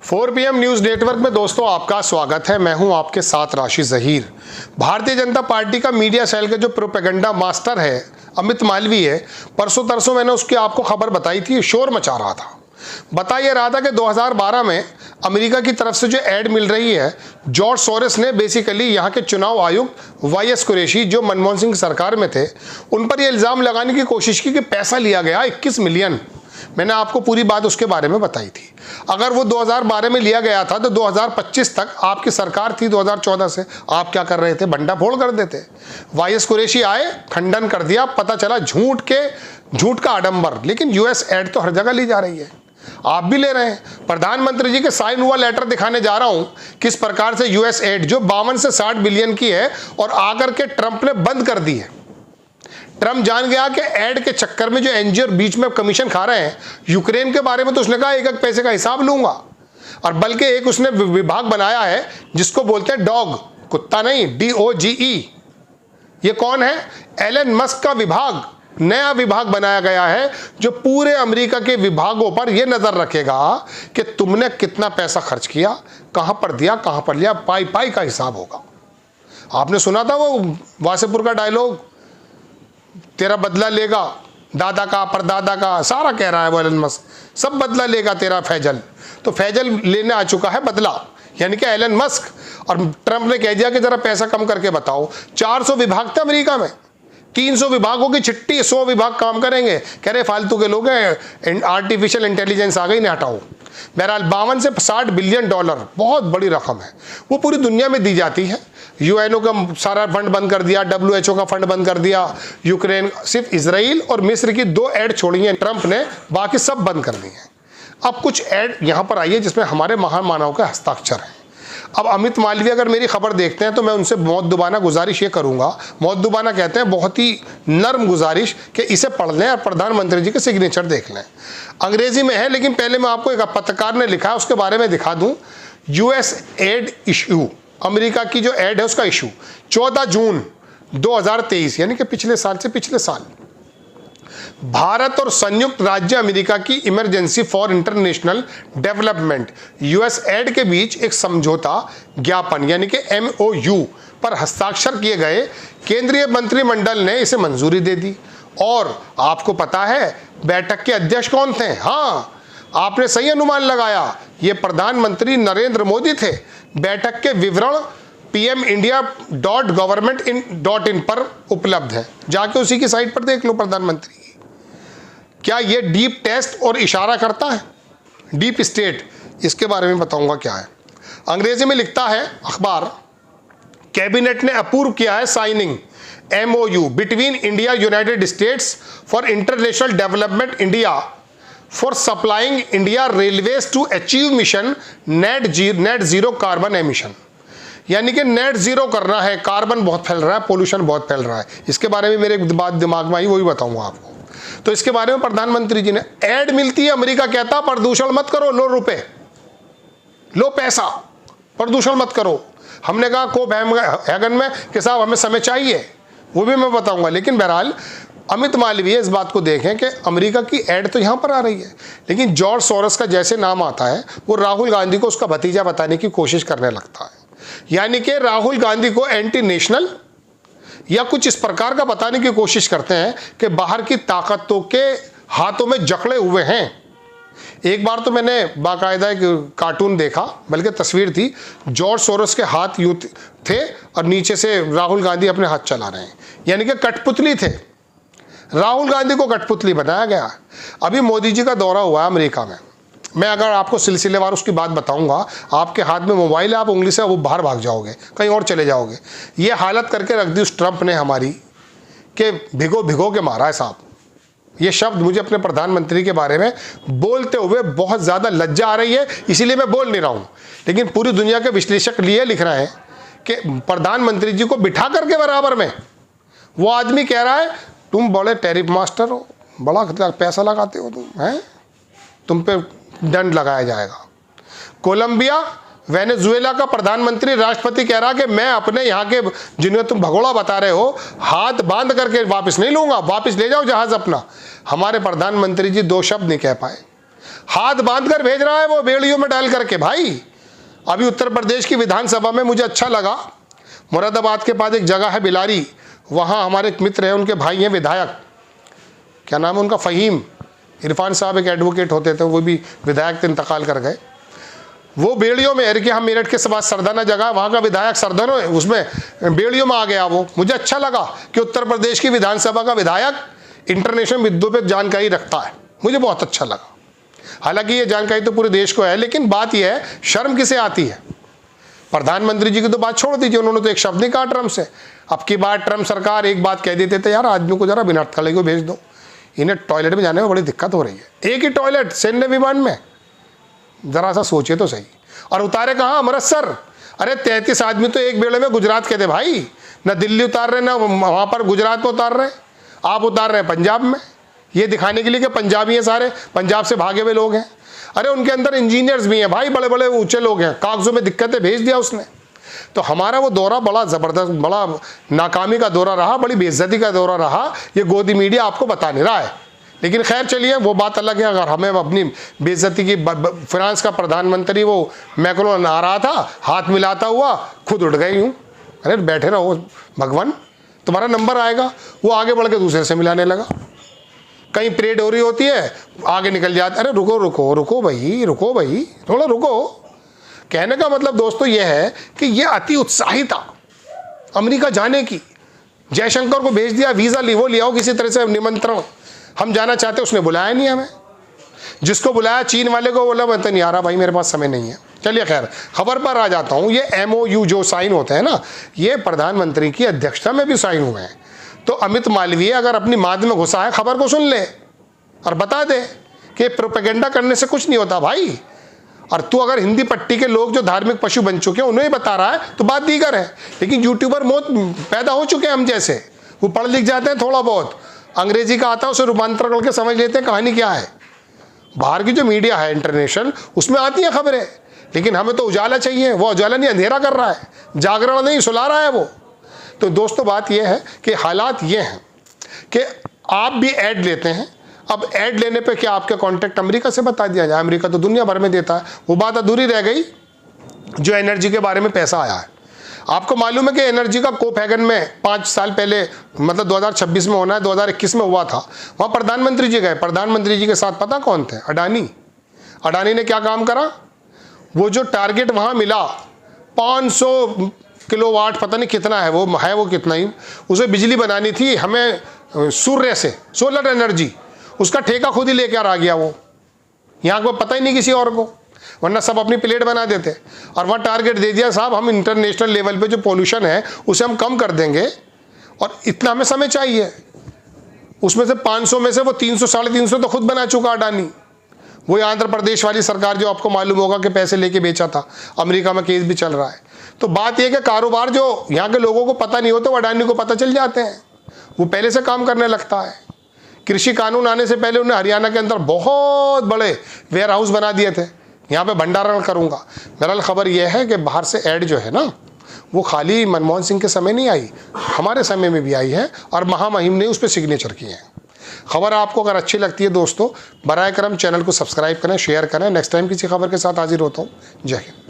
4 PM news network में दोस्तों आपका स्वागत है। मैं हूं आपके साथ राशि जहीर। भारतीय जनता पार्टी का मीडिया सेल के जो प्रोपेगेंडा मास्टर है अमित मालवीय है, परसों तरसों मैंने उसकी आपको खबर बताई थी, शोर मचा रहा था। बता ये रहा था कि 2012 में अमेरिका की तरफ से जो एड मिल रही है, जॉर्ज सोरेस ने बेसिकली यहाँ के चुनाव आयुक्त YS कुरैशी जो मनमोहन सिंह सरकार में थे, उन पर यह इल्ज़ाम लगाने की कोशिश की कि पैसा लिया गया 21 मिलियन। मैंने आपको पूरी बात उसके बारे में बताई थी। अगर वो 2012 में लिया गया था तो 2025 तक आपकी सरकार थी, 2014 से आप क्या कर रहे थे? बंडा फोड़ कर देते। YS कुरैशी आए, खंडन कर दिया, पता चला झूठ का आडंबर। लेकिन US एड तो हर जगह ली जा रही है, आप भी ले रहे हैं। प्रधानमंत्री जी के साइन हुआ लेटर दिखाने जा रहा हूं, किस प्रकार से US एड जो 52 से 60 बिलियन की है और आकर के ट्रंप ने बंद कर दी है। ट्रंप जान गया कि एड के चक्कर में जो एनजीओ बीच में कमीशन खा रहे हैं, यूक्रेन के बारे में तो उसने कहा एक एक पैसे का हिसाब लूंगा, और बल्कि एक उसने विभाग बनाया है जिसको बोलते हैं डॉग, कुत्ता नहीं, DOGE। ये कौन है? एलन मस्क का विभाग, नया विभाग बनाया गया है जो पूरे अमेरिका के विभागों पर यह नजर रखेगा कि तुमने कितना पैसा खर्च किया, कहां पर दिया, कहां पर लिया, पाई पाई का हिसाब होगा। आपने सुना था वो वासेपुर का डायलॉग, तेरा बदला लेगा दादा का, परदादा का, सारा कह रहा है वो एलन मस्क, सब बदला लेगा तेरा फैजल। तो फैजल लेने आ चुका है बदला, यानी कि एलन मस्क। और ट्रंप ने कह दिया कि जरा पैसा कम करके बताओ। 400 विभाग थे अमेरिका में, 300 विभागों की चिट्ठी, 100 विभाग काम करेंगे। कह रहे फालतू के लोग हैं, आर्टिफिशियल इंटेलिजेंस आ गई, नहीं हटाओ। बहरहाल 52 से 60 बिलियन डॉलर बहुत बड़ी रकम है, वो पूरी दुनिया में दी जाती है। UNO का सारा फंड बंद कर दिया, WHO का फंड बंद कर दिया, यूक्रेन, सिर्फ इजराइल और मिस्र की 2 ऐड छोड़ी हैं ट्रंप ने, बाकी सब बंद कर दी हैं। अब कुछ ऐड यहां पर आई है जिसमें हमारे महान मानव के हस्ताक्षर हैं। अब अमित मालवीय अगर मेरी खबर देखते हैं तो मैं उनसे मौद्दुबाना गुजारिश ये करूंगा, मौद्दुबाना कहते हैं बहुत ही नर्म गुजारिश, कि इसे पढ़ लें और प्रधानमंत्री जी के सिग्नेचर देख लें। अंग्रेजी में है, लेकिन पहले मैं आपको एक पत्रकार ने लिखा है उसके बारे में दिखा दूं। US एड इश्यू, अमेरिका की जो एड है उसका इशू 14 जून 2023, यानी कि पिछले साल। भारत और संयुक्त राज्य अमेरिका की emergency for international development US aid के बीच एक समझौता ज्ञापन यानी कि MOU पर हस्ताक्षर किए गए। केंद्रीय मंत्रिमंडल ने इसे मंजूरी दे दी। और आपको पता है बैठक के अध्यक्ष कौन थे? हाँ, आपने सही अनुमान लगाया, ये प्रधानमंत्री नरेंद्र मोदी थे। बैठक के विवरण pmindia.government.in पर उपलब्ध है, जाके उसी की साइट पर देख लो प्रधानमंत्री। क्या ये डीप टेस्ट और इशारा करता है? डीप स्टेट, इसके बारे में बताऊंगा क्या है। अंग्रेजी में लिखता है अखबार, कैबिनेट ने अप्रूव किया है signing MOU between India United States for international development India for supplying India railways to achieve mission net zero carbon emission. यानी कि नेट जीरो करना है, कार्बन बहुत फैल रहा है, पोल्यूशन बहुत फैल रहा है। इसके बारे में मेरे बात दिमाग में आई, वही बताऊंगा आपको। तो इसके बारे में प्रधानमंत्री जी ने, एड मिलती है, अमेरिका कहता प्रदूषण मत करो, लो रुपए, लो पैसा, प्रदूषण मत करो। हमने कहा कोपेनहेगन में कि साहब हमें समय चाहिए, वो भी मैं बताऊंगा। लेकिन बहरहाल अमित मालवीय इस बात को देखें कि अमेरिका की एड तो यहां पर आ रही है, लेकिन जॉर्ज सोरोस का जैसे नाम आता है वो राहुल गांधी को उसका भतीजा बताने की कोशिश करने लगता है। यानी कि राहुल गांधी को एंटी नेशनल या कुछ इस प्रकार का बताने की कोशिश करते हैं कि बाहर की ताकतों के हाथों में जकड़े हुए हैं। एक बार तो मैंने बाकायदा एक कार्टून देखा, बल्कि तस्वीर थी, जॉर्ज सोरोस के हाथ यूं थे और नीचे से राहुल गांधी अपने हाथ चला रहे हैं, यानी कि कठपुतली थे। राहुल गांधी को कठपुतली बनाया गया। अभी मोदी जी का दौरा हुआ है अमेरिका में, मैं अगर आपको सिलसिलेवार उसकी बात बताऊंगा, आपके हाथ में मोबाइल है, आप उंगली से वो बाहर भाग जाओगे, कहीं और चले जाओगे। ये हालत करके रख दी उस ट्रंप ने हमारी, कि भिगो भिगो के मारा है साहब। ये शब्द मुझे अपने प्रधानमंत्री के बारे में बोलते हुए बहुत ज़्यादा लज्जा आ रही है, इसीलिए मैं बोल नहीं रहा हूँ। लेकिन पूरी दुनिया के विश्लेषक लिए लिख रहे हैं कि प्रधानमंत्री जी को बिठा करके बराबर में वो आदमी कह रहा है तुम बड़े टैरिफ मास्टर हो, बड़ा पैसा लगाते हो तुम पे दंड लगाया जाएगा। कोलंबिया, वेनेजुएला का प्रधानमंत्री राष्ट्रपति कह रहा कि मैं अपने यहाँ के जिन्हें तुम भगोड़ा बता रहे हो हाथ बांध करके वापस नहीं लूंगा, वापस ले जाओ जहाज अपना। हमारे प्रधानमंत्री जी 2 शब्द नहीं कह पाए। हाथ बांध कर भेज रहा है वो बेड़ियों में डाल करके। भाई अभी उत्तर प्रदेश की विधानसभा में मुझे अच्छा लगा, मुरादाबाद के पास एक जगह है बिलारी, वहाँ हमारे एक मित्र हैं, उनके भाई हैं विधायक, क्या नाम है उनका, फ़हीम, इरफान साहब एक एडवोकेट होते थे, वो भी विधायक थे, इंतकाल कर गए। वो बेड़ियों में कि हम मेरठ के पास सरदाना जगह, वहाँ का विधायक सरदाना, उसमें बेड़ियों में आ गया वो। मुझे अच्छा लगा कि उत्तर प्रदेश की विधानसभा का विधायक इंटरनेशनल मुद्दों पर जानकारी रखता है, मुझे बहुत अच्छा लगा। हालांकि ये जानकारी तो पूरे देश को है, लेकिन बात यह है शर्म किसे आती है। प्रधानमंत्री जी की तो बात छोड़ दीजिए, उन्होंने तो एक शब्द नहीं कहा ट्रम्प से। अब की बार ट्रम्प सरकार एक बात कह देते थे, यार आदमी को जरा बिना थले को भेज दो, इन्हें टॉयलेट में जाने में बड़ी दिक्कत हो रही है। एक ही टॉयलेट सैन्य विमान में, जरा सा सोचे तो सही। और उतारे कहाँ, अमृतसर। अरे 33 आदमी तो एक बेड़े में गुजरात के थे भाई, ना दिल्ली उतार रहे ना वहाँ पर गुजरात में उतार रहे, आप उतार रहे हैं पंजाब में, ये दिखाने के लिए कि पंजाबी हैं सारे, पंजाब से भागे हुए लोग हैं। अरे उनके अंदर इंजीनियर्स भी हैं भाई, बड़े बड़े ऊंचे लोग हैं, कागजों में दिक्कतें भेज दिया उसने। तो हमारा वो दौरा बड़ा ज़बरदस्त, बड़ा नाकामी का दौरा रहा, बड़ी बेइज्जती का दौरा रहा, ये गोदी मीडिया आपको बता नहीं रहा है। लेकिन खैर चलिए, वो बात अलग है। अगर हमें अपनी बेइज्जती की, फ्रांस का प्रधानमंत्री वो मैक्रोन आ रहा था, हाथ मिलाता हुआ, खुद उठ गए यूँ, अरे बैठे रहो भगवान, तुम्हारा नंबर आएगा। वो आगे बढ़ के दूसरे से मिलाने लगा। कहीं परेड हो रही होती है, आगे निकल जाते, अरे रुको रुको रुको भाई, रुको भाई, थोड़ा रुको। कहने का मतलब दोस्तों ये है कि ये अति उत्साही था अमेरिका जाने की। जयशंकर को भेज दिया, वीज़ा वो ले आओ किसी तरह से निमंत्रण, हम जाना चाहते, उसने बुलाया नहीं हमें। जिसको बुलाया चीन वाले को बोला मैं तो नहीं आ रहा भाई, मेरे पास समय नहीं है। चलिए खैर, खबर पर आ जाता हूँ। ये MOU जो साइन होते हैं ना, ये प्रधानमंत्री की अध्यक्षता में भी साइन हुए हैं। तो अमित मालवीय अगर अपनी माद में घुसा है, खबर को सुन ले और बता दे कि प्रोपेगेंडा करने से कुछ नहीं होता भाई। और तू अगर हिंदी पट्टी के लोग जो धार्मिक पशु बन चुके हैं उन्हें बता रहा है तो बात दीगर है, लेकिन यूट्यूबर मौत पैदा हो चुके हैं हम जैसे, वो पढ़ लिख जाते हैं, थोड़ा बहुत अंग्रेजी का आता है, उसे रूपांतर करके समझ लेते हैं कहानी क्या है। बाहर की जो मीडिया है इंटरनेशनल, उसमें आती हैं खबरें, लेकिन हमें तो उजाला चाहिए। वो उजाला नहीं, अंधेरा कर रहा है, जागरण नहीं, सुला रहा है वो। तो दोस्तों बात यह है कि हालात ये हैं कि आप भी ऐड लेते हैं। अब ऐड लेने पे क्या आपके कॉन्टैक्ट अमेरिका से बता दिया जाए? अमेरिका तो दुनिया भर में देता है। वो बात अधूरी रह गई जो एनर्जी के बारे में पैसा आया है। आपको मालूम है कि एनर्जी का कोपेनहेगन में 5 साल पहले, मतलब 2026 में होना है, 2021 में हुआ था, वहाँ प्रधानमंत्री जी गए। प्रधानमंत्री जी के साथ पता कौन थे? अडानी। अडानी ने क्या काम करा? वो जो टारगेट वहाँ मिला 500 किलोवाट, पता नहीं कितना है वो कितना ही, उसे बिजली बनानी थी हमें सूर्य से, सोलर एनर्जी, उसका ठेका खुद ही लेकर आ गया वो। यहाँ को पता ही नहीं किसी और को, वरना सब अपनी प्लेट बना देते। और वह टारगेट दे दिया, साहब हम इंटरनेशनल लेवल पे जो पोल्यूशन है उसे हम कम कर देंगे, और इतना हमें समय चाहिए। उसमें से 500 में से वो 300 350 तो खुद बना चुका अडानी। वही आंध्र प्रदेश वाली सरकार जो आपको मालूम होगा कि पैसे लेके बेचा था, अमेरिका में केस भी चल रहा है। तो बात यह कि कारोबार जो यहाँ के लोगों को पता नहीं होता, वो अडानी को पता चल जाते हैं, वो पहले से काम करने लगता है। कृषि कानून आने से पहले उन्हें हरियाणा के अंदर बहुत बड़े वेयर हाउस बना दिए थे, यहाँ पे भंडारण करूँगा। बहरहाल खबर यह है कि बाहर से ऐड जो है ना, वो खाली मनमोहन सिंह के समय नहीं आई, हमारे समय में भी आई है, और महामहिम ने उस पर सिग्नेचर किए हैं। खबर आपको अगर अच्छी लगती है दोस्तों, बराए करम चैनल को सब्सक्राइब करें, शेयर करें। नेक्स्ट टाइम किसी खबर के साथ हाजिर होता हूँ। जय हिंद।